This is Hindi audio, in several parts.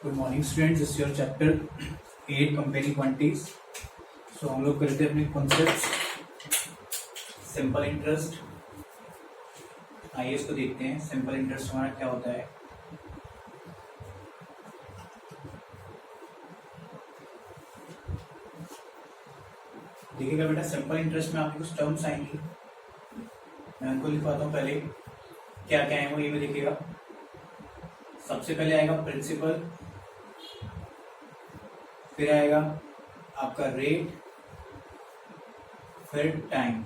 Good morning students, is your chapter 8 comparing quantities. So हम लोग करते हैं अपने कॉन्सेप्ट सिंपल इंटरेस्ट। आइए इसको देखते हैं, सिंपल इंटरेस्ट हमारा क्या होता है। देखिएगा बेटा, सिंपल इंटरेस्ट में आपको कुछ टर्म्स आएंगी, मैं उनको लिखवाता हूँ। पहले क्या क्या है वो ये भी देखिएगा। सबसे पहले आएगा प्रिंसिपल, फिर आएगा आपका रेट, फिर टाइम।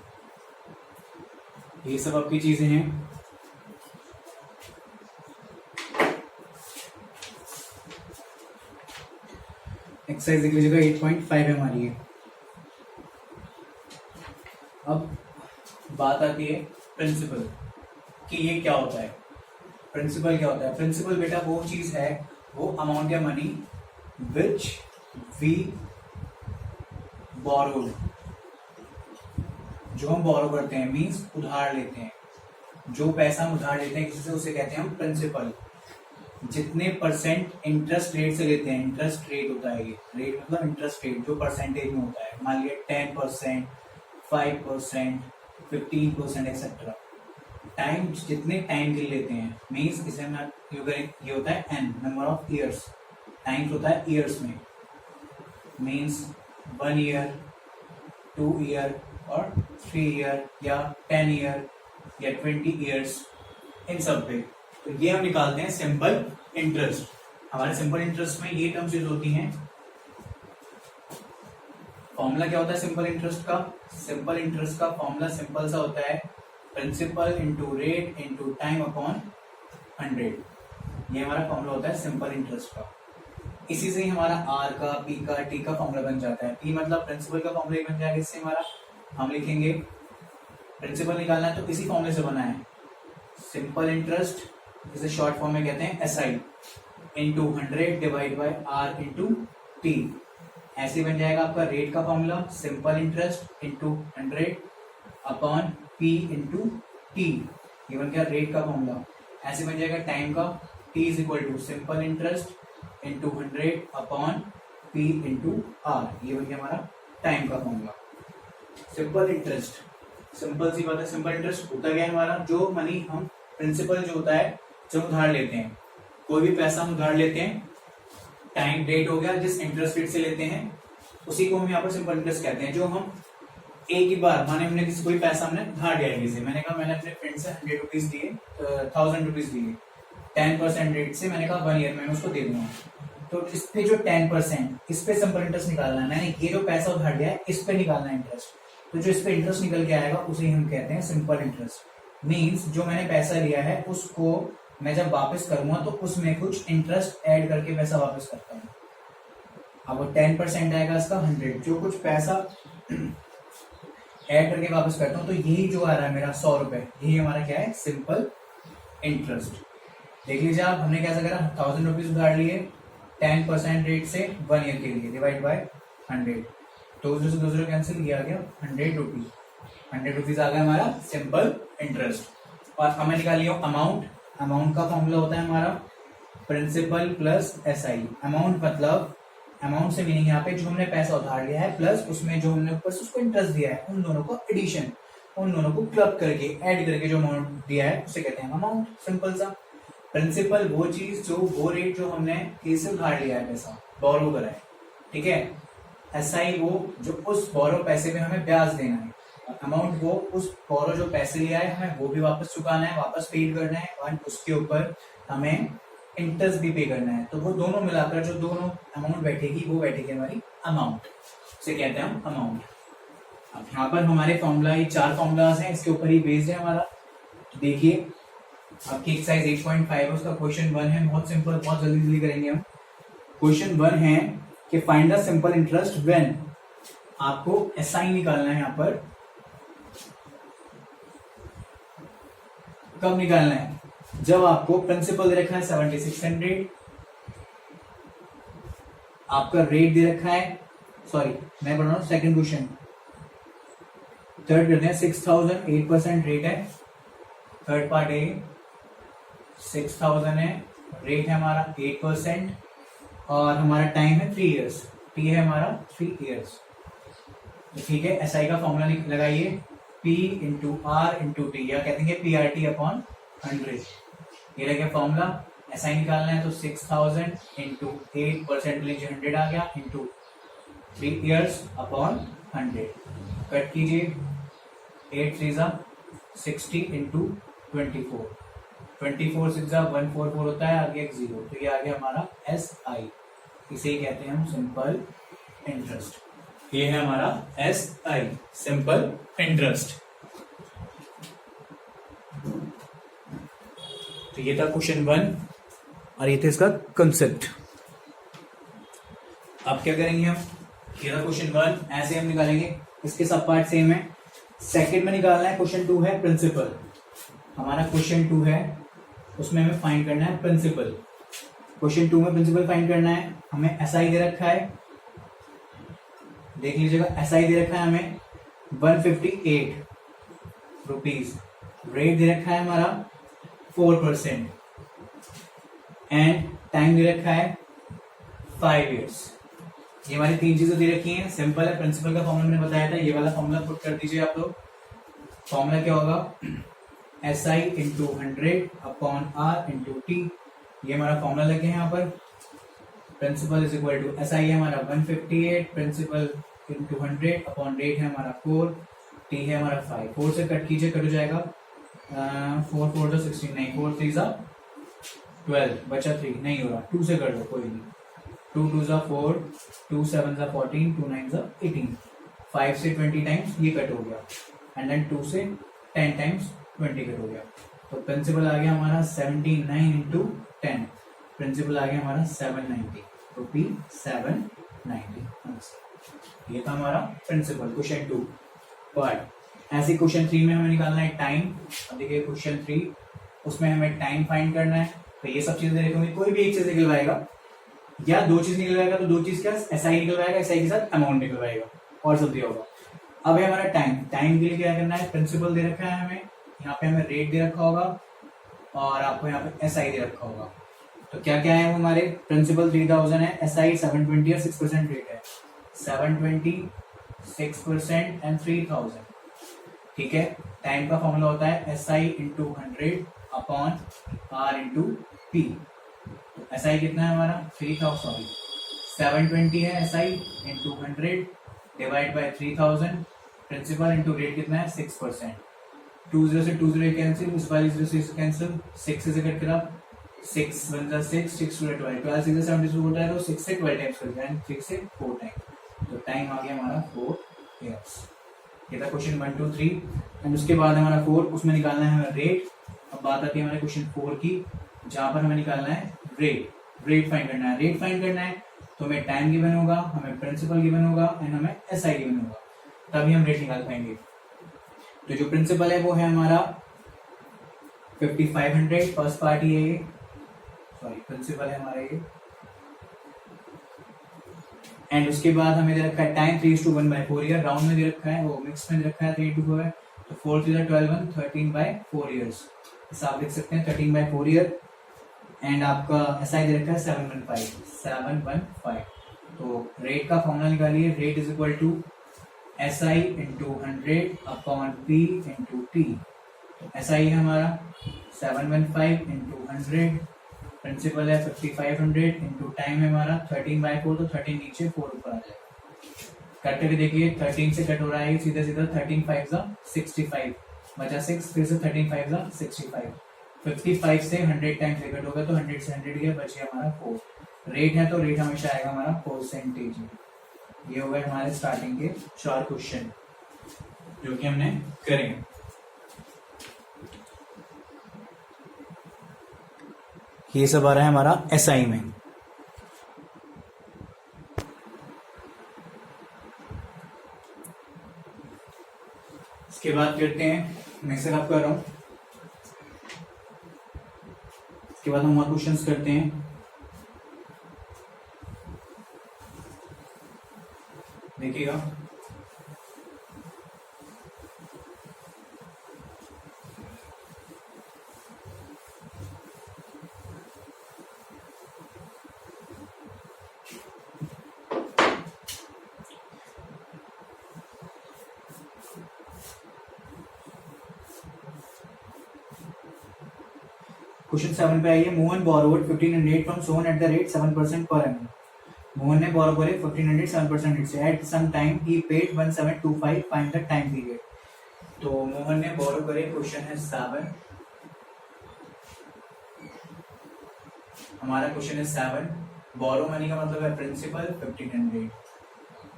ये सब आपकी चीजें हैं। एक्सरसाइज देख लीजिएगा, 8.5 है हमारी ये। अब बात आती है प्रिंसिपल कि ये क्या होता है। प्रिंसिपल क्या होता है? प्रिंसिपल बेटा वो चीज है, वो अमाउंट या मनी विच वी बोरोड, जो हम बोरो करते हैं, मीन्स उधार लेते हैं। जो पैसा हम उधार लेते हैं किसी से, उसे कहते हैं हम प्रिंसिपल। जितने परसेंट इंटरेस्ट रेट से लेते हैं, इंटरेस्ट रेट होता है ये, रेट मतलब इंटरेस्ट रेट जो परसेंटेज में होता है। मान लिया 10%, 5%, 15% एक्सेट्रा। टाइम जितने टाइम के लिए लेते हैं, मीन्स इसे हम ये होता है n, number of years. Times होता है ईयर्स में, मीन्स 1 ईयर, 2 ईयर और 3 ईयर या 10 ईयर या 20 ईयर्स, इन सब पे। तो ये हम निकालते हैं सिंपल इंटरेस्ट। हमारे सिंपल इंटरेस्ट में ये टर्म्स यूज होती हैं। फॉर्मूला क्या होता है सिंपल इंटरेस्ट का? सिंपल इंटरेस्ट का फॉर्मूला सिंपल सा होता है, principal into rate into time upon 100। ये हमारा फॉर्मूला होता है सिंपल इंटरेस्ट का। इसी से ही हमारा आर का, पी का, टी का फॉर्मूला बन जाता है। पी मतलब प्रिंसिपल का फॉर्मूला बन जाएगा। इससे हमारा हम लिखेंगे प्रिंसिपल निकालना है तो इसी फॉर्मूले से बना है, सिंपल इंटरेस्ट, जिसे शॉर्ट फॉर्म में कहते हैं SI, into 100 divide by R into T. ऐसे बन जाएगा आपका रेट का formula, simple interest into 100 upon P into T. ये बन गया रेट का फॉर्मूला। ऐसे बन जाएगा टाइम का, T is equal to simple interest into 100 upon P into R. ये बन गया हमारा टाइम का फॉर्मूला। सिंपल इंटरेस्ट, सिंपल सी बात है। सिंपल इंटरेस्ट होता क्या है हमारा, जो मनी हम प्रिंसिपल जो होता है जब उधार लेते हैं, कोई भी पैसा हम उधार लेते हैं, टाइम रेट हो गया, जिस इंटरेस्ट रेट से लेते हैं उसी को हम यहाँ पर सिंपल इंटरेस्ट कहते हैं। जो हम एक ही बार, माने हमने किसी कोई पैसा हमने उधार दिया है किसी, मैंने कहा मैंने अपने फ्रेंड से 100 रुपीज दिए, 1000 रुपीज दिए, 10% रेट से, मैंने कहा 1 ईयर में मैं उसको दे दूंगा। तो इस पे जो 10%, इस पे सिंपल इंटरेस्ट निकालना है। मैंने ये जो पैसा उधार दिया है इस पे निकालना है इंटरेस्ट। तो जो इस पे इंटरेस्ट निकल के आएगा उसे हम कहते हैं सिंपल इंटरेस्ट। मीन्स जो मैंने पैसा लिया है उसको मैं जब वापस करूंगा तो उसमें कुछ इंटरेस्ट ऐड करके पैसा वापस करता हूँ। अब वो 10% आएगा इसका 100, जो कुछ पैसा ऐड करके वापस करता हूँ, तो यही जो आ रहा है मेरा 100 रुपए, यही हमारा क्या है, सिंपल इंटरेस्ट। देख लीजिए आप, हमने कैसा करा, 1000 रुपीज उधार लिए 10% रेट से 1 ईयर के लिए, डिवाइड बाय 100, तो दूसरे कैंसिल किया गया, 100 रुपीज। 100 रुपीज आ गया हमारा सिंपल इंटरेस्ट। और हमें निकाल लिया अमाउंट। अमाउंट का फॉर्मूला होता है हमारा प्रिंसिपल प्लस एसआई। अमाउंट मतलब, अमाउंट से मीनिंग यहाँ पे जो हमने पैसा उधार लिया है प्लस उसमें जो हमने ऊपर से उसको इंटरेस्ट दिया है, उन दोनों को एडिशन, उन दोनों को क्लब करके, ऐड करके जो अमाउंट दिया है उसे कहते हैं अमाउंट, सिंपल सा। प्रिंसिपल वो चीज, जो वो रेट जो हमने किसी उधार लिया है, पैसा बोरो करा है, ठीक है। एसआई वो जो उस बोरो पैसे पे हमें ब्याज देना है। अमाउंट वो उस बोरो जो पैसे लिया है हमें वो भी वापस चुकाना है, वापस पेड करना है, और उसके ऊपर हमें इंटरेस्ट भी पे करना है। तो वो दोनों मिलाकर जो दोनों अमाउंट बैठेगी वो बैठेगी हमारी अमाउंट, उसे कहते हैं हम अमाउंट। अब यहाँ पर हमारे फॉर्मूला, ये 4 फॉर्मूलाज हैं, इसके ऊपर ही बेस्ड है हमारा। तो देखिए आपकी एक्सरसाइज 8.5 है, उसका क्वेश्चन 1 है, बहुत सिंपल, बहुत जल्दी जल्दी करेंगे हम। क्वेश्चन 1 है कि find the simple interest when, आपको एसआई निकालना है। यहाँ पर कब निकालना है, जब आपको प्रिंसिपल दे रखा है 7600, आपका रेट दे रखा है, सॉरी मैं बोल रहा हूँ सेकंड क्वेश्चन, थर्ड करते हैं 6000, 8% रेट है, थर्ड पार्ट है 6000 है, रेट है हमारा 8%, और हमारा टाइम है 3 इयर्स, टी है हमारा 3 इयर्स। तो ठीक है, एस आई का फॉर्मूला लगाइए, P into R into T, या कह देंगे पी आर टी अपॉन 100। ये लगे फॉर्मूला। एस आई निकालना है तो 6000 इंटू 8% लीजिए 100 आ गया, इंटू 3 इयर्स अपॉन 100। कट कीजिए, 8 3 जा 60 इंटू 24, 24 6 जा 144 होता है, आगे एक 0, तो ये आ गया हमारा एस आई। इसे ही कहते हैं हम सिंपल इंटरेस्ट। ये है हमारा एस आई, सिंपल इंटरेस्ट। तो ये था क्वेश्चन 1 और ये था इसका कंसेप्ट। अब क्या करेंगे हम, ये था क्वेश्चन 1, ऐसे हम निकालेंगे, इसके सब पार्ट सेम है। सेकंड में निकालना है, क्वेश्चन 2 है प्रिंसिपल। हमारा क्वेश्चन 2 है, उसमें हमें फाइंड करना है प्रिंसिपल। क्वेश्चन 2 में प्रिंसिपल फाइंड करना है, हमें एसआई दे रखा है, देख लीजिएगा, एसआई दे रखा है हमें 158 रुपीज, रेट दे रखा है हमारा 4% एंड टाइम दे रखा है 5 इयर्स। ये हमारी 3 चीजें दे रखी हैं। सिंपल है, प्रिंसिपल का फॉर्मूला मैंने बताया था, ये वाला फॉर्मूला पुट कर दीजिए आप लोग। फॉर्मूला क्या होगा, S I into 100 upon R into T. ये हमारा फॉर्मूला लगे हैं यहाँ पर। Principal is equal to S I है हमारा 158, प्रिंसिपल इंटू 100 अपॉन रेट है हमारा 4, टी है हमारा 5। 4 से कट कीजिए, कट हो जाएगा 4 4 जो 16 नहीं, 4 3 जा 12, बचा 3 नहीं हो रहा, 2 से कर दो कोई नहीं, 2 2 जा 4, 2 7 जा 14, 2 9 जा 18, 5 से 20 टाइम्स ये कट हो गया, एंड देन 2 से 10 टाइम्स 20 कट हो गया। तो प्रिंसिपल आ गया हमारा 79 इंटू 10, प्रिंसिपल आ गया हमारा 790 रुपी, 790। ये था हमारा प्रिंसिपल क्वेश्चन 2 पार्ट। ऐसे क्वेश्चन 3 में हमें निकालना है टाइम। अब देखिए क्वेश्चन 3, उसमें हमें टाइम फाइंड करना है। तो ये सब चीजें देखोगे, कोई भी एक चीज निकलवाएगा या 2 चीज निकलवाएगा तो 2 चीज क्या, एसआई निकलवाएगा, एसआई के साथ अमाउंट निकलवाएगा और सब दिया होगा। अब है हमारा टाइम, टाइम के लिए क्या करना है, प्रिंसिपल दे रखा है हमें, यहाँ पे हमें रेट दे रखा होगा और आपको यहाँ पे एसआई दे रखा होगा। तो क्या क्या है वो हमारे, प्रिंसिपल 3000 है, एसआई 720 और 6% रेट है, 720 6% एंड 3000। ठीक है, टाइम का फॉर्मूला होता है S I into 100 upon R into P. S I कितना है हमारा 3000, सॉरी 720 है S I into 100 divide by 3000, principal into rate कितना है 6%। 20 से 20 कैंसिल, इस वाली 0 से कैंसिल, 6 से कट करा, 6 1 जा 6, 6 2 12, 12 6 से 72 होता है, तो 6 से 12 टाइम्स कर दिया, 6 से 4 टाइम, तो टाइम आ गया हमारा 4 इयर्स। ये था क्वेश्चन 1 2 3 एंड उसके बाद हमारा 4, उसमें निकालना है हमें रेट। अब बात आती है हमारे क्वेश्चन 4 की, जहां पर हमें निकालना है रेट, रेट फाइंड करना है। रेट फाइंड करना है तो हमें टाइम गिवन होगा, हमें प्रिंसिपल गिवन होगा एंड हमें एसआई गिवन होगा, तभी हम रेट निकाल पाएंगे। तो जो प्रिंसिपल है वो है हमारा 5500, फर्स्ट पार्ट ये, सॉरी प्रिंसिपल है हमारा ये, एंड उसके बाद हमें दे रखा है टाइम 3:1/4 ईयर, राउंड में दे रखा है, वो मिक्स में दे रखा है 3:4 है, तो 4 3 12 1 13/4 ईयर्स, हिसाब लिख सकते हैं 13/4 ईयर। एंड आपका एसआई दे रखा है 715। तो रेट का फॉर्मूला निकालिए, rate is equal to S I into 100 upon P into T. S I है हमारा 715 इंटू 100, प्रिंसिपल है 5500 इंटू टाइम है हमारा 13/4, तो 13 नीचे 4 ऊपर आ जाएगा। कट करके देखिए 13 से कट हो रहा है सीधा सीधा, 13 5 जा 65 बचा 6, फिर से 13 5 जा 65, 55 से 100 टाइम्स कट होगा तो 100 से 100 गया, बचे हमारा 4। रेट है तो रेट हमेशा आएगा हमारा परसेंटेज में। ये हो गए हमारे स्टार्टिंग के 4 क्वेश्चन जो कि हमने करेंगे। ये सब आ रहा है हमारा एसआई में। इसके बाद करते हैं, मैं से आप कर रहा हूं, इसके बाद हम और क्वेश्चंस करते हैं। देखिएगा क्वेश्चन 7 पे आइए। Mohan borrowed 1500 from Sohan at the rate 7% per annum. Mohan ने बोरो करे 1500 7% रेट से। एट सम टाइम ही paid 1725, find the time period. तो मोहन ने बोरो करे, क्वेश्चन है 7, हमारा क्वेश्चन है 7। बोरो मनी का मतलब है प्रिंसिपल 1500।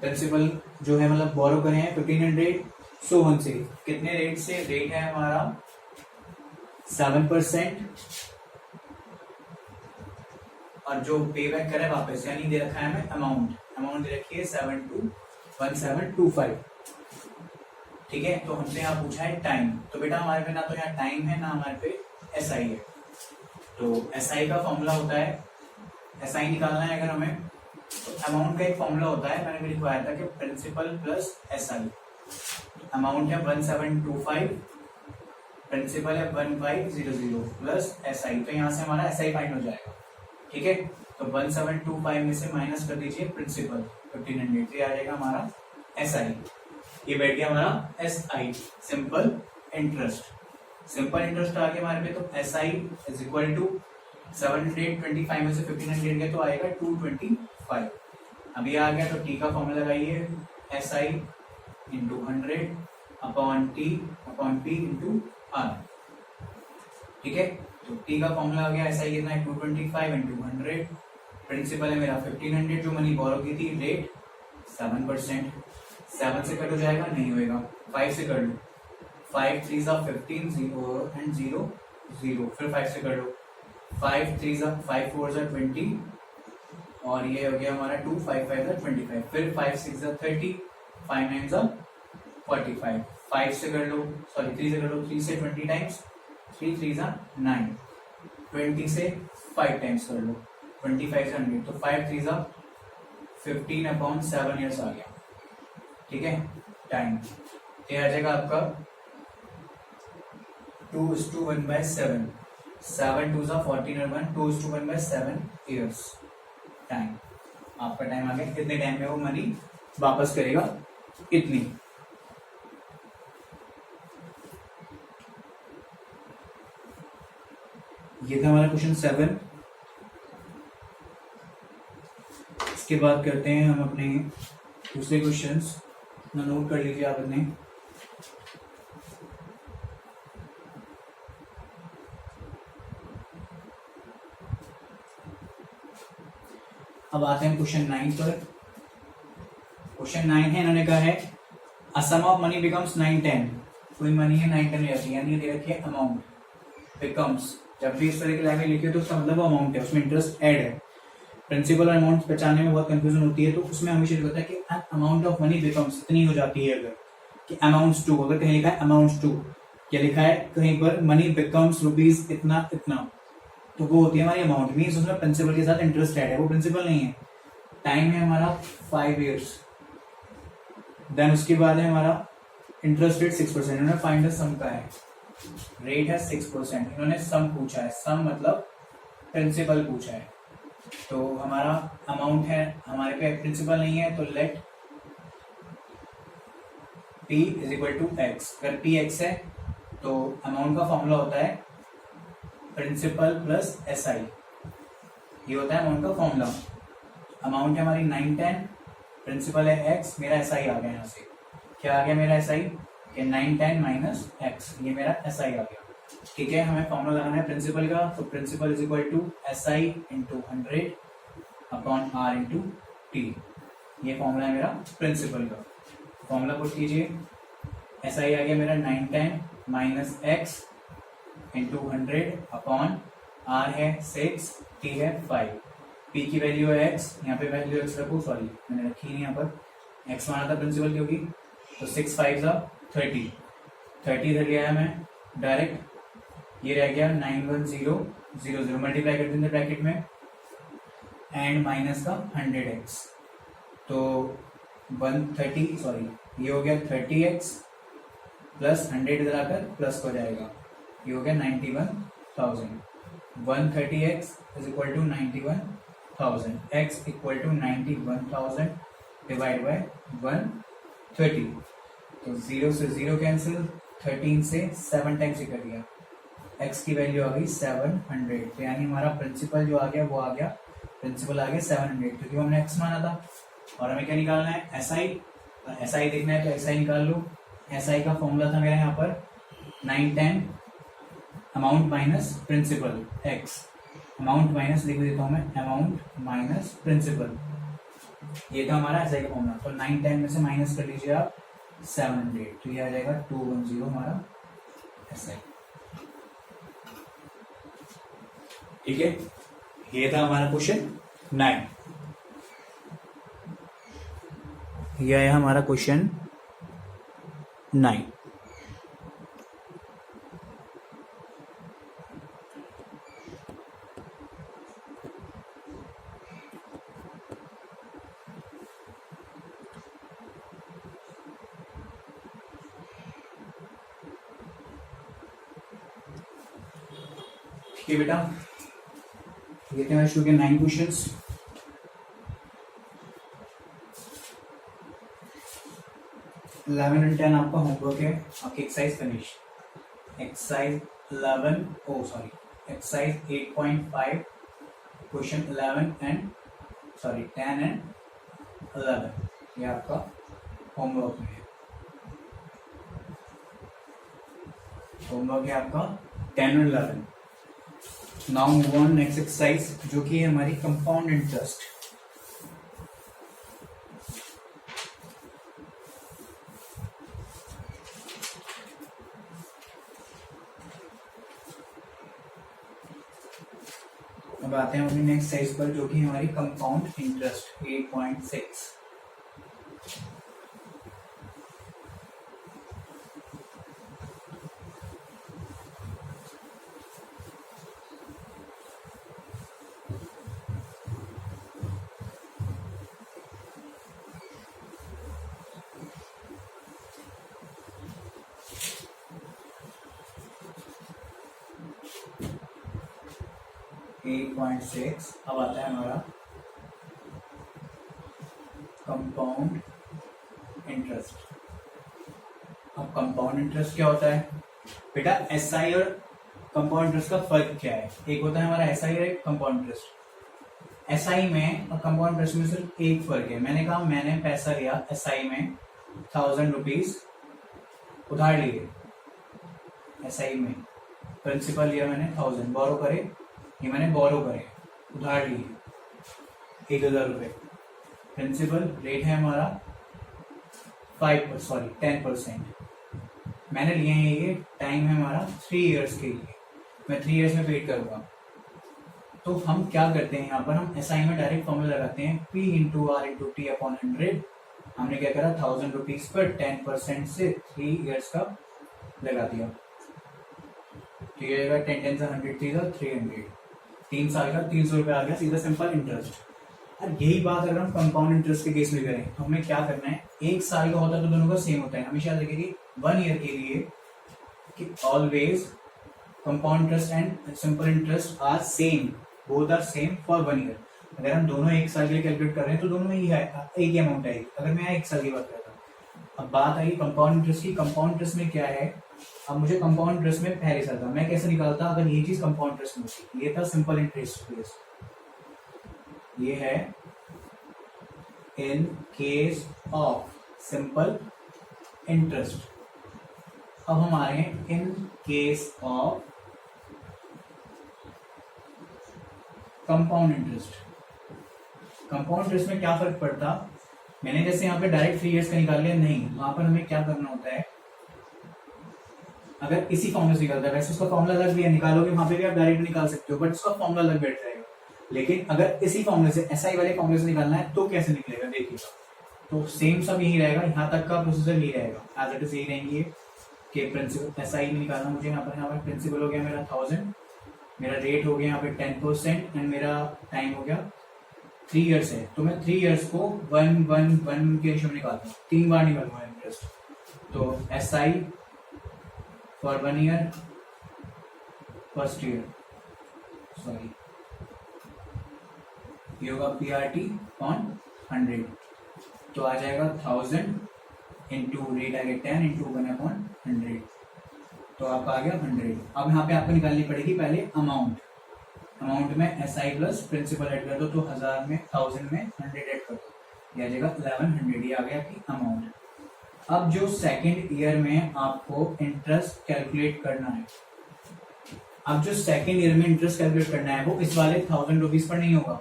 प्रिंसिपल जो है मतलब बोरो करे हैं 1500 सोहन से। कितने रेट से? रेट है हमारा 7%, और जो पे बैक करे वापस, यानी दे रखा है हमें अमाउंट दे रखी है 1725। ठीक है, तो हमसे यहाँ पूछा है टाइम। तो बेटा हमारे पे ना तो यहाँ टाइम है, ना हमारे पे एसआई है। तो एसआई का फॉर्मूला होता है, एसआई निकालना है अगर हमें, तो अमाउंट का एक फॉर्मूला होता है, मैंने भी लिखवाया था कि प्रिंसिपल प्लस एसआई। अमाउंट है 1725, प्रिंसिपल है 1500 प्लस एसआई। तो यहाँ से हमारा एसआई फाइंड हो जाएगा। ठीक है, तो 1725 में से माइनस कर दीजिए प्रिंसिपल 1500, तो ये आ जाएगा हमारा एसआई। ये बैठ गया हमारा SI, simple interest. Simple interest आ गया हमारे पे, तो एसआई इज इक्वल टू 725 में से 1500 गया तो आएगा 225। अभी आ गया, तो टी का फॉर्मूला लगाइए, SI into 100 upon T upon P into R. ठीक है, तो टी का फॉर्मूला आ गया, एसआई कितना है 225 इंटू 100। प्रिंसिपल है मेरा 1500, जो मनी बोरो की थी, रेट 7%। 7 से कट हो जाएगा? नहीं होएगा। 5 से कर लो, 5 3 15, 0 एंड 0 0, फिर 5 से कर लो, 5 3 5 4 20, और ये हो गया हमारा 2 5 5 25, फिर 5 6 30, 5 9 45। 5 से कर लो, सॉरी 3 से कर लो, 3 से 20 टाइम्स, 3 3 9, 20 से 5 टाइम्स कर लो, 25 से 100, तो 5 3 15 अपॉन 7 ईयर्स आ गया। ठीक है, टाइम ये आ जाएगा आपका 2:1/7, 7 2 14 और 1, 2:1/7 ईयर्स टाइम। आपका टाइम आ गया, कितने टाइम में वो मनी वापस करेगा, इतनी। ये था हमारा क्वेश्चन 7। इसके बाद करते हैं हम अपने दूसरे क्वेश्चंस, ना नोट कर लीजिए आप अपने। अब आते हैं क्वेश्चन 9 पर। क्वेश्चन 9 है, इन्होंने कहा है अ सम ऑफ मनी बिकम्स 910। कोई मनी है 910 हो जाती है, यानी ये देखिए अमाउंट बिकम्स, जब भी इस तरह की लैंग्वेज लिखी हो तो उसका मतलब वो अमाउंट है, उसमें इंटरेस्ट ऐड है। प्रिंसिपल और अमाउंट पहचानने में बहुत कंफ्यूजन होती है, तो उसमें हमेशा लिखा है कि अमाउंट ऑफ मनी बिकम्स इतनी हो जाती है। अगर कि अमाउंट्स टू, अगर कहीं लिखा है अमाउंट्स टू, या लिखा है कहीं पर मनी बिकम्स रुपीज इतना इतना, तो वो होती है हमारी अमाउंट। मीन्स उसमें प्रिंसिपल के साथ इंटरेस्ट ऐड है, वो प्रिंसिपल नहीं है। टाइम है हमारा 5 ईयर्स, देन उसके बाद है हमारा इंटरेस्ट रेट 6%। इन्होंने फाइंड द सम का है, रेट है 6%। इन्होंने सम पूछा है, सम मतलब प्रिंसिपल पूछा है। तो हमारा अमाउंट है, हमारे पे प्रिंसिपल नहीं है, तो let P is equal to X. अगर P एक्स है तो अमाउंट का फॉर्मूला होता है प्रिंसिपल प्लस एसआई, ये होता है अमाउंट का फॉर्मूला। अमाउंट है हमारी 910, प्रिंसिपल है एक्स, मेरा एसआई आ गया। यहाँ से क्या आ गया मेरा एसआई, 910 माइनस एक्स, ये मेरा एसआई आ गया। ठीक है, हमें फॉर्मूला लगाना है प्रिंसिपल का, तो principal is equal to SI into 100 upon R into T. ये फॉर्मूला है मेरा प्रिंसिपल का। फॉर्मूला पुट कीजिए, एसआई आ गया मेरा 910 minus X into 100 upon R है 6, टी है 5, पी की वैल्यू है एक्स, यहाँ पे वैल्यू एक्स रखो, सॉरी मैंने रखी नहीं यहाँ पर, एक्स माना था प्रिंसिपल की होगी, तो 6 5 30, 30 इधर लिया है मैं डायरेक्ट, ये रह गया 91000, मल्टीप्लाई कर देंगे ब्रैकेट में, एंड माइनस का 100x, तो 130, सॉरी ये हो गया 30x प्लस 100 इधर आकर प्लस हो जाएगा, ये हो गया 91,000। 130x is equal to 91,000, x equal to 91,000 divide by 130, तो 0 से 0 कैंसिल, 13 से 7 टाइम्स ही कर दिया, एक्स की वैल्यू आ गई 700, तो यानी हमारा प्रिंसिपल जो आ गया वो आ गया, प्रिंसिपल आ गया 700 क्योंकि हमने एक्स माना था। और हमें क्या निकालना है, एस आई, एस आई देखना है तो एस आई निकाल लो। एस आई का फॉर्मूला था मेरा यहाँ पर 910 amount minus principal X, amount minus लिख देता हूँ मैं, अमाउंट माइनस प्रिंसिपल, ये था हमारा एस आई का फॉर्मूला। तो 910 में से माइनस कर लीजिए आप 700, तो ये आ जाएगा 210 हमारा एस आई। ठीक है, ये था हमारा क्वेश्चन 9। यह है हमारा क्वेश्चन 9। ठीक है बेटा, ये थे शुरू के 9 क्वेश्चंस। इलेवन एंड 10 आपका होमवर्क है, आपकी exercise finish. Exercise 11, oh sorry, exercise 8.5 question 11 and sorry 10 and 11, ये आपका होमवर्क है। होमवर्क है आपका 10 और 11। Now move on next exercise जो कि है हमारी कंपाउंड इंटरेस्ट। अब आते हैं अपनी नेक्स्ट एक्सरसाइज पर जो कि हमारी कंपाउंड इंटरेस्ट 8.6। अब आता है हमारा कंपाउंड इंटरेस्ट। अब कंपाउंड इंटरेस्ट क्या होता है बेटा, एसआई और कंपाउंड इंटरेस्ट का फर्क क्या है? एक होता है हमारा एसआई और एक कंपाउंड इंटरेस्ट। एसआई में और कंपाउंड इंटरेस्ट में सिर्फ एक फर्क है। मैंने कहा मैंने पैसा लिया एसआई में 1000 रुपीज उधार लिए, एसआई में प्रिंसिपल लिया मैंने 1000, बोरो करे, ये मैंने बोरो करे, उधार लिए 1000 रुपए। प्रिंसिपल रेट है हमारा 10%। मैंने लिए हैं, ये टाइम है हमारा 3 इयर्स के लिए, मैं 3 इयर्स में पेड करूंगा। तो हम क्या करते हैं यहाँ पर, हम एसआई में डायरेक्ट फॉर्मूला लगाते हैं P into R into T upon 100। हमने क्या करा, 1000 रुपीज पर 10% से 3 इयर्स का लगा दिया। ठीक है, 10 से 100 थी 300, 3 साल का 300 रुपये आ गया, सीधा सिंपल इंटरेस्ट। और यही बात अगर हम कंपाउंड इंटरेस्ट के केस में करें तो हमें क्या करना है, 1 साल का होता है तो दोनों का सेम होता है, हमेशा देखिए 1 ईयर के लिए कि always compound interest and simple interest are same, both are same for 1 year. अगर हम दोनों 1 साल के लिए कैलकुलेट कर रहे हैं तो दोनों में ही है, एक ही अमाउंट आएगी। अगर मैं 1 साल की बात करता हूँ, अब बात आई कंपाउंड इंटरेस्ट की। कंपाउंड इंटरेस्ट में क्या है, अब मुझे कंपाउंड इंटरेस्ट में पहले साल था, मैं कैसे निकालता अगर ये चीज कंपाउंड इंटरेस्ट में होती। ये था सिंपल इंटरेस्ट बेस, ये है in case of simple interest. अब हम आ रहे हैं in case of compound interest. Compound interest में क्या फर्क पड़ता, मैंने जैसे यहाँ पे डायरेक्ट 3 इयर्स का निकाल लिया, नहीं, वहां पर हमें क्या करना होता है, अगर इसी फॉर्मूले से निकलता है, वैसे उसका फॉर्मूला अलग भी है, निकालोगे वहां पे भी आप डायरेक्ट निकाल सकते हो, बट उसका फॉर्मूला अलग बैठ जाएगा। लेकिन अगर इसी फॉर्मूले से एसआई वाले फॉर्मूले से निकालना है तो कैसे निकलेगा, देखिएगा। तो सेम सब यही रहेगा, यहाँ तक का प्रोसीजर यही रहेगा, एज इट इज यही रहेंगे कि प्रिंसिपल एसआई में निकालना मुझे यहाँ पर प्रिंसिपल हो गया मेरा 1000, मेरा रेट हो गया यहाँ पे 10% एंड मेरा टाइम हो गया 3 इयर्स है, तो मैं 3 इयर्स को 1 के रेशियो में निकालता हूँ, 3 बार निकालूंगा इंटरेस्ट। तो SI for 1 year, first year, sorry, ये होगा PRT ऑन 100, तो आ जाएगा 1000 इंटू रेट आ गया 10 इंटू 1/100, तो आपका आ गया 100। अब यहाँ पे आपको निकालनी पड़ेगी पहले अमाउंट में SI प्लस प्रिंसिपल ऐड कर दो, तो 1000 में 1,000 में 100 ऐड कर दो, ये आ जाएगा 1100। ये आ गया आपकी अमाउंट। अब जो सेकेंड ईयर में आपको इंटरेस्ट कैलकुलेट करना है, अब जो सेकेंड ईयर में इंटरेस्ट कैलकुलेट करना है वो इस वाले 1000 रुपीज पर नहीं होगा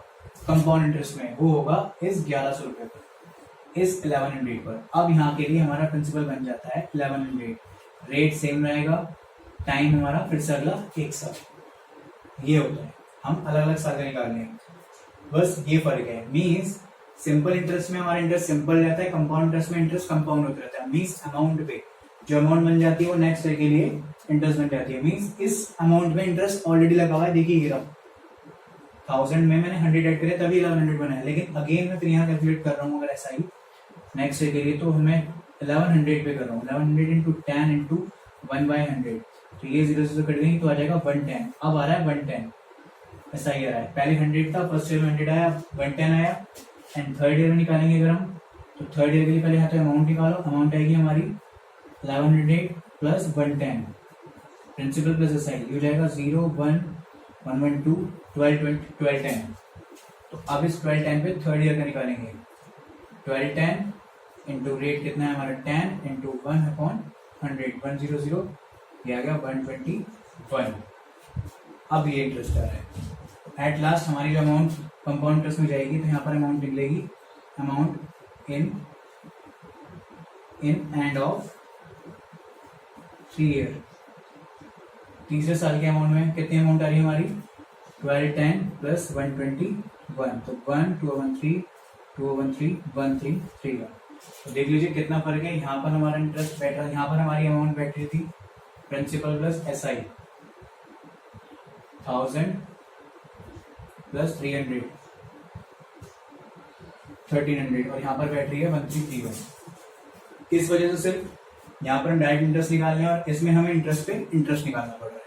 कंपाउंड इंटरेस्ट में, वो होगा इस 1100 रुपए पर, इस 1100 पर। अब यहाँ के लिए हमारा प्रिंसिपल बन जाता है 1100, रेट सेम रहेगा, टाइम हमारा फिर से अगला 1 साल। ये होता है, हम अलग अलग साल का निकाल लेंगे, बस ये फर्क है। मीन्स सिंपल इंटरेस्ट में हमारा इंटरेस्ट सिंपल रहता है, कंपाउंड इंटरेस्ट में इंटरेस्ट कंपाउंड होता रहता है। मीन्स अमाउंट पे जो अमाउंट बन जाती है वो नेक्स्ट ईयर के लिए इंटरेस्ट बन जाती है। मीन्स इस अमाउंट में इंटरेस्ट ऑलरेडी लगा हुआ है, देखिए ये रहा 1000 में मैंने 100 ऐड करे तभी 1100 बना है, लेकिन अगेन मैं फिर यहाँ कैलकुलेट कर रहा हूँ अगर ऐसा ही नेक्स्ट ईयर के लिए, तो हमें 1100 पे कर रहा हूँ, 1100 इंटू 10 इंटू 1/100, तो ये 0 से कट गई तो आ जाएगा 110। अब आ रहा है 110, ऐसा ही आ रहा है, पहले 100 था, फर्स्ट ईयर में 100 आया, 110 आया, एंड थर्ड ईयर में निकालेंगे अगर हम, तो थर्ड ईयर के लिए पहले यहाँ पे अमाउंट निकालो, अमाउंट आएगी हमारी 1100 प्लस 110, प्रिंसिपल प्लस SI, ये हो जाएगा 0 1 112 12 10। तो अब इस 1210 पे थर्ड ईयर का निकालेंगे, 1210 इंटू रेट कितना है हमारा 10 इंटू 1/100, 100, ये आ गया 121। अब ये इंटरेस्ट आ रहा है। एट लास्ट हमारी जो अमाउंट कंपाउंड इंटरेस्ट में जाएगी, तो यहाँ पर अमाउंट निकलेगी, amount in end of 3 year, तीसरे साल के अमाउंट में कितनी अमाउंट आ रही है हमारी 1210 प्लस 121, तो 1 213 213 133 का। तो देख लीजिए कितना फर्क है, यहाँ पर हमारा इंटरेस्ट बैठ रहा है, यहाँ पर हमारी अमाउंट बैठ रही थी प्रिंसिपल प्लस SI 1000 प्लस 300 1300, और यहाँ पर बैठ रही है 1331। इस वजह से सिर्फ यहाँ पर हम डायरेक्ट इंटरेस्ट निकाल रहे हैं और इसमें हमें इंटरेस्ट पे इंटरेस्ट निकालना पड़ रहा है।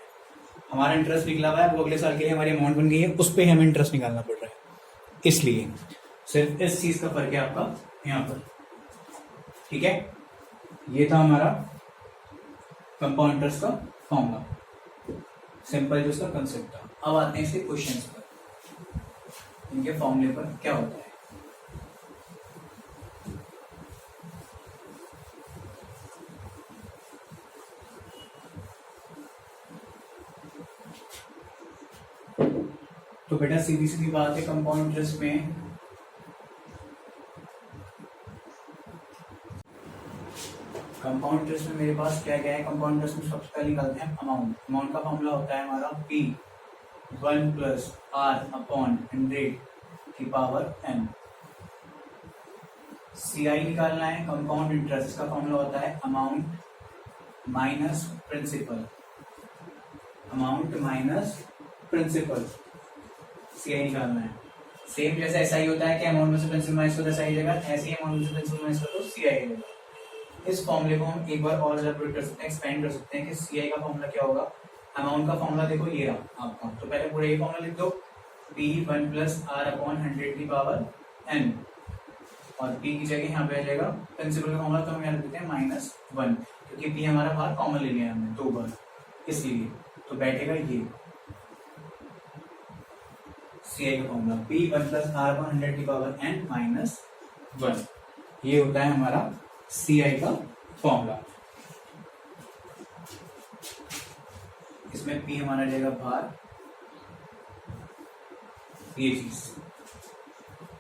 हमारा इंटरेस्ट निकला हुआ है, वो अगले साल के लिए हमारी अमाउंट बन गई है, उस पर हमें इंटरेस्ट निकालना पड़ रहा है, इसलिए सिर्फ इस चीज का फर्क है आपका यहाँ पर। ठीक है, ये था हमारा कंपाउंड इंटरेस्ट का फॉर्मूला, सिंपल जो इसका कंसेप्ट था। अब आते हैं इसके क्वेश्चंस पर, इनके फॉर्मूले पर क्या होता है। तो बेटा सीधी सीधी बात है, कंपाउंड इंटरेस्ट में मेरे पास क्या क्या है। कंपाउंड इंटरेस्ट में सबसे पहले निकालते हैं अमाउंट का फॉर्मूला होता है हमारा P1 प्लस R/100 की पावर n। CI निकालना है कंपाउंड इंटरेस्ट, इसका फॉर्मूला होता है अमाउंट माइनस प्रिंसिपल, CI निकालना है। सेम जैसे SI होता है कि अमाउंट में से प्रिंसिपल माइनस करो SI जगह, ऐसे ही अमाउंट में से प्रिंसिपल माइनस करो CI जगह। इस फॉर्मूले को हम एक बार और एलैबोरेट कर सकते हैं, एक्सपेंड कर सकते हैं कि CI का फॉर्मूला क्या होगा। अमाउंट का फॉर्मूला देखो ये रहा आपका, तो पहले पूरा ये फॉर्मूला लिख दो, P1 प्लस R/100 की पावर n, और P की जगह यहाँ पे आ जाएगा प्रिंसिपल का फॉर्मूला, तो हम यहाँ लिखते हैं -1, क्योंकि P हमारा बाहर कॉमन ले लिया हमने 2 बार, इसलिए तो बैठेगा ये CI का फॉर्मूला P1 प्लस R/100 की पावर n -1, ये होता है हमारा CI का फॉर्मूला। इसमें P हमारा जाएगा बाहर, ये चीज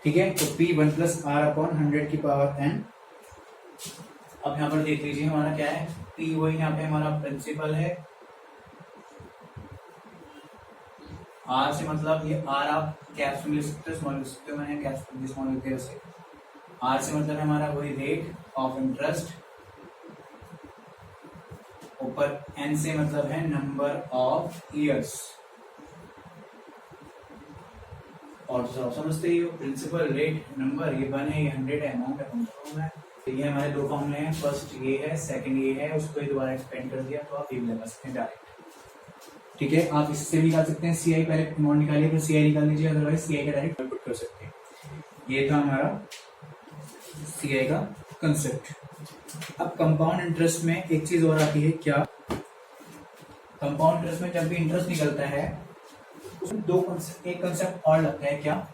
ठीक है। तो P1 प्लस R/100 की पावर n। अब यहां पर देख लीजिए हमारा क्या है, P वही यहाँ पे हमारा प्रिंसिपल है, R से मतलब ये R आप कैप्स में लिख सकते हो, स्मॉल लिख सकते हो, मैंने कैप्स में स्मॉल लिख दिया उसे। R से मतलब है हमारा वही रेट ऑफ इंटरेस्ट, ऊपर N से मतलब है नंबर ऑफ ईयर्स, और तो सब समझते ही हो, प्रिंसिपल रेट नंबर, ये 1 है, ये 100 है, अमाउंट है। तो ये हमारे 2 फॉर्मूले हैं, फर्स्ट ये है, सेकंड ये है, उसको दोबारा एक्सपेंड कर दिया तो आप ये लगा सकते हैं डायरेक्ट। ठीक है, आप इससे भी निकाल सकते हैं CI, पहले अमाउंट निकालिए फिर CI निकाल लीजिए, अदरवाइज CI का डायरेक्ट पुट कर सकते हैं। ये था हमारा CI का कंसेप्ट। अब कंपाउंड इंटरेस्ट में एक चीज और आती है क्या, कंपाउंड इंटरेस्ट में जब भी इंटरेस्ट निकलता है उसमें एक कंसेप्ट और लगता है। क्या?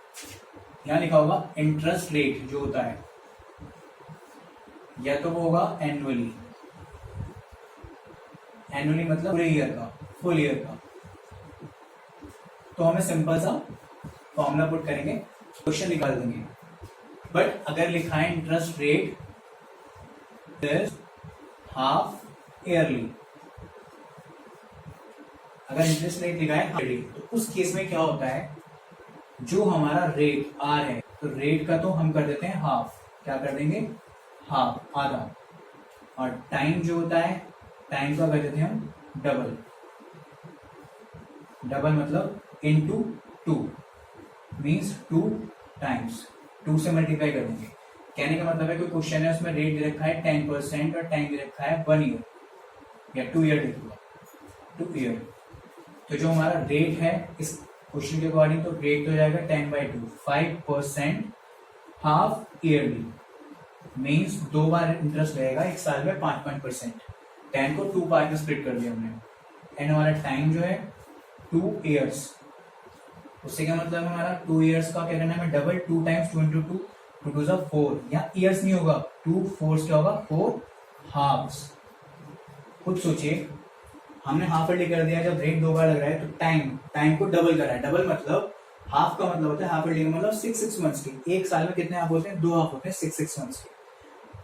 यहाँ लिखा होगा इंटरेस्ट रेट जो होता है, या तो वो होगा एनुअली, एनुअली मतलब पूरे ईयर का, फुल ईयर का। तो हमें सिंपल सा फॉर्मूला पुट करेंगे, क्वेश्चन निकाल देंगे। बट अगर लिखा है interest rate is half yearly, अगर इंटरेस्ट रेट लिखा है ईयरली, तो उस केस में क्या होता है, जो हमारा रेट आर है, तो रेट का तो हम कर देते हैं हाफ। क्या कर देंगे? हाफ, आधा। और टाइम जो होता है, टाइम का कर देते हैं हम डबल। डबल मतलब इनटू 2 मीन्स 2 टाइम्स, 2 से मल्टीप्लाई कर देंगे। कहने का मतलब है कोई क्वेश्चन है उसमें रेट दे रखा है 10% और टाइम दे रखा है 1 ईयर या 2 ईयर दे रखा है 2 ईयर। तो जो हमारा रेट है इस क्वेश्चन के अकॉर्डिंग, तो रेट तो हो जाएगा 10/2, 5% हाफ ईयरली मीन्स 2 बार इंटरेस्ट रहेगा एक साल में 5%। 10 को 2 पार्ट में स्प्लिट कर दिया हमने। एंड हमारा टाइम जो है 2 ईयर्स, उससे क्या मतलब है हमारा 2 ईयर्स का क्या करना है, डबल 2 टाइम्स 2 इंटू 2, 2 टू 4। यहाँ ईयर्स नहीं होगा, 2 4 क्या होगा, 4 हाफ्स। खुद सोचिए, हमने हाफ ईयरली कर दिया, जब रेट 2 बार लग रहा है तो टाइम को डबल करा है। डबल मतलब हाफ का मतलब होता है, हाफ ईयरली का मतलब 6 मंथ्स की। एक साल में कितने हाफ होते हैं? 2 हाफ होते हैं 6 मंथ्स के।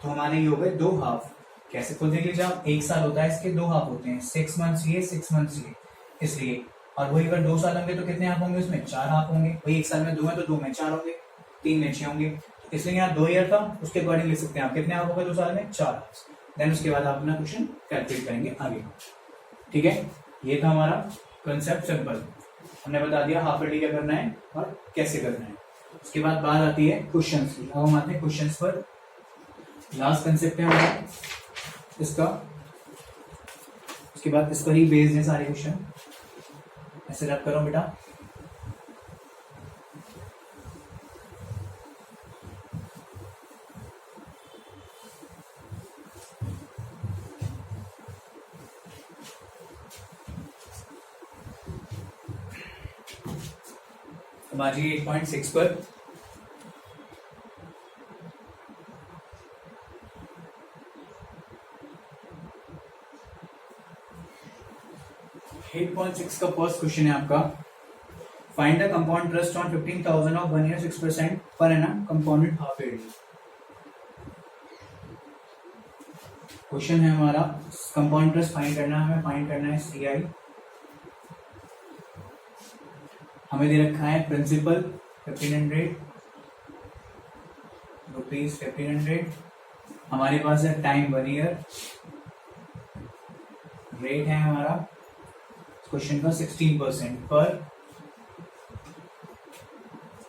तो हमारे ये हो गए 2 हाफ। कैसे खुद देख लीजिए आप, एक साल होता है इसके 2 हाफ होते हैं, 6 मंथ्स ये 6 मंथ्स ये, इसलिए। और वही अगर 2 साल होंगे तो कितने हाफ होंगे उसमें? 4 हाफ होंगे। वही एक साल में 2 है तो 2 में 4 होंगे, 3 में 6 होंगे। इसलिए यहाँ 2 ईयर था, उसके अकॉर्डिंग लिख सकते हैं आप कितने हाफ होगा 2 साल में? 4 हाफ। देन उसके बाद आप अपना क्वेश्चन कैलकुलेट करेंगे आगे। ठीक है, ये था हमारा कंसेप्ट सिंपल। हमने बता दिया हाफ ईयरली क्या करना है और कैसे करना है। उसके बाद बात आती है क्वेश्चन की। अब हम आते हैं क्वेश्चन पर। लास्ट कंसेप्ट है हमारा इसका, उसके बाद इस पर ही बेस्ड है सारे क्वेश्चन। ऐसे रब करो बेटा। अब आ जाइए 8.6 पर। का फर्स्ट क्वेश्चन है आपका, find the compound interest on 15,000 of 1 year 6% per annum compounded half yearly. Question है हमारा कंपाउंड इंटरेस्ट फाइंड करना है, हमें फाइंड करना है CI। हमें दे रखा है प्रिंसिपल 1500 रुपीज 1500। हमारे पास है टाइम 1 ईयर, रेट है हमारा क्वेश्चन का 16% per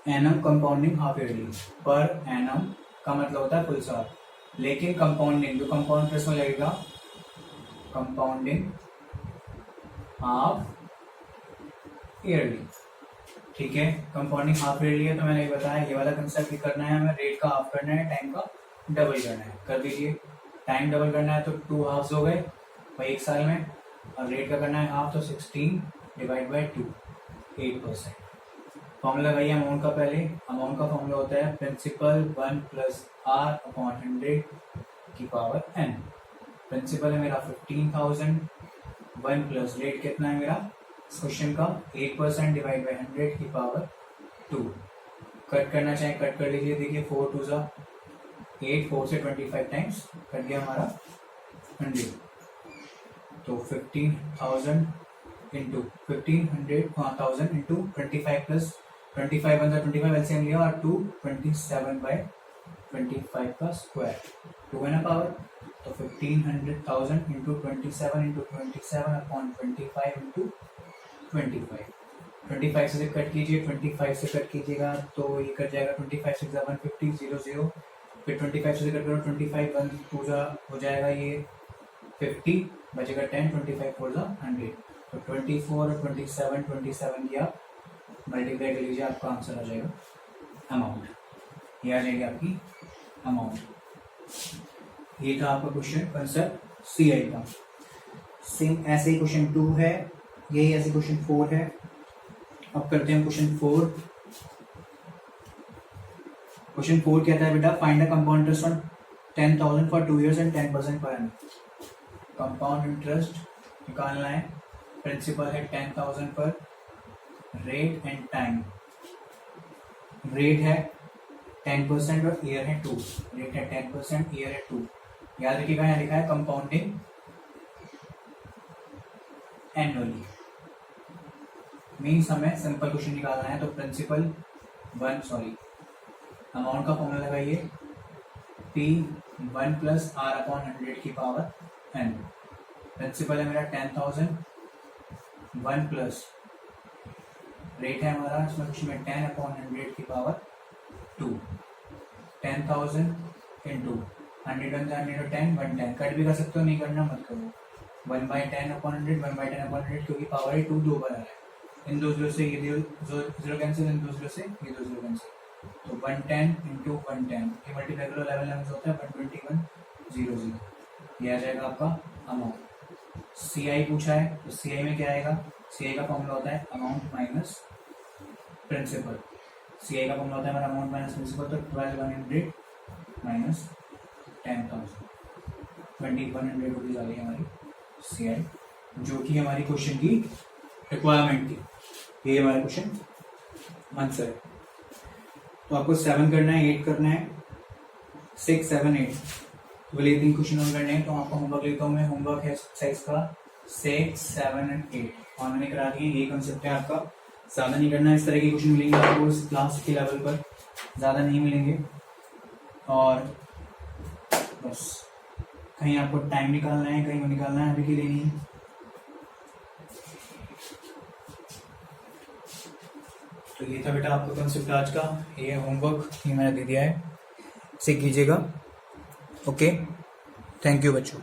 annum compounding half yearly. Per annum का मतलब होता है फुल साल, लेकिन कंपाउंडिंग जो कंपाउंड इंटरेस्ट में लगेगा कंपाउंडिंग हाफ ईयरली। ठीक है, कंपाउंडिंग हाफ ईयरली है तो मैंने ये बताया, ये वाला कंसेप्ट भी करना है हमें, रेट का हाफ करना है, टाइम का डबल करना है। कर दीजिए, टाइम डबल करना है तो 2 हाफ्स हो गए भाई एक साल में, और रेट का करना है हाफ तो 16 डिवाइड बाई 2 8%। फॉर्मूला लगाइए अमाउंट का। पहले अमाउंट का फॉर्मूला होता है प्रिंसिपल 1 + R/100 की पावर n। प्रिंसिपल है मेरा 15,000, 1 प्लस रेट कितना है मेरा क्वेश्चन का 8% डिवाइड बाई 100 की पावर 2। कट करना चाहे कट कर लीजिए। देखिए 4 2 ज़ा 8, 4 से 25 टाइम्स कट गया हमारा 100। तो 15,000 इंटू 1500 इंटू 25 प्लस 25 बनता 25 एलसीएम लिया और 2 27/25 का स्क्वायर 2 है ना पावर। तो 1500,000 इंटू 27 इंटू 27/25 इंटू 25 से कट कीजिए, 25 से कट कीजिएगा तो ये कट जाएगा 25 6 150 0 0। फिर 25 से कट करो 25 1 2 हो जाएगा ये 50 बचेगा 10 25 4 100। तो 24 और 27 की आप मल्टीप्लाई कर लीजिए, आपका आंसर आ जाएगा अमाउंट। ये आ जाएगी आपकी अमाउंट। ये था आपका क्वेश्चन कंसेप्ट CI का। सेम ऐसे ही क्वेश्चन 2 है, यही ऐसे क्वेश्चन 4 है। अब करते हैं क्वेश्चन 4। क्वेश्चन 4 कहता है बेटा find the compound interest on 10,000 for 2 years and 10% per annum. Compound interest निकालना है, प्रिंसिपल है 10,000 पर, रेट एंड टाइम। रेट है 10% और ईयर है 2। रेट है 10%, ईयर है 2। याद रखिएगा यहाँ लिखा है कंपाउंडिंग एनुअली। मीन्स हमें सिंपल क्वेश्चन निकालना है, तो प्रिंसिपल अमाउंट का फॉर्मूला लगाइए, P1 प्लस R अपॉन 100 की पावर n। प्रिंसिपल है मेरा 10,000, 1 प्लस रेट है हमारा इसमें क्वेश्चन में 10 अपॉन 100 की पावर 2। 10,000 इंटू 100 10 110, कट भी कर सकते हो, नहीं करना मत करो। 1/10 अपॉन 100, 1/10 अपॉन 100, क्योंकि पावर 2 दो बार आ रहा है। इन दो जीरो से ये जीरो कैंसिल, इन दो जीरो से ये दो जीरो कैंसिल, तो 110 इंटू 110 ये मल्टीप्लाई करो 11 होता है 121 0 ये आ जाएगा आपका अमाउंट। CI पूछा है, तो CI में क्या आएगा? CI का फॉर्मूला होता है अमाउंट माइनस प्रिंसिपल। CI का फॉर्मूला होता है हमारा अमाउंट माइनस प्रिंसिपल, तो 12,100 माइनस 10,000, 2,100 रुपीज आ गई हमारी CI, जो कि हमारी क्वेश्चन की रिक्वायरमेंट थी। ये हमारा क्वेश्चन आंसर है। तो आपको 7 करना है, 8 करना है, 6, 7, 8 वाले 3 क्वेश्चन और करने हैं। तो आपको होमवर्क लेता हूँ मैं। होमवर्क है एक्सरसाइज का 6, 7 एंड 8 और मैंने करा दिए। ये कंसेप्ट है आपका, ज़्यादा नहीं करना है। इस तरह के क्वेश्चन मिलेंगे आपको इस क्लास के लेवल पर, ज़्यादा नहीं मिलेंगे। और बस कहीं आपको टाइम निकालना है, कहीं निकालना है, अभी के लिए नहीं। तो ये था बेटा आपका कंसेप्ट आज का। ये होमवर्क ये मैंने दे दिया है, इसे कीजिएगा। ओके, थैंक यू बच्चों।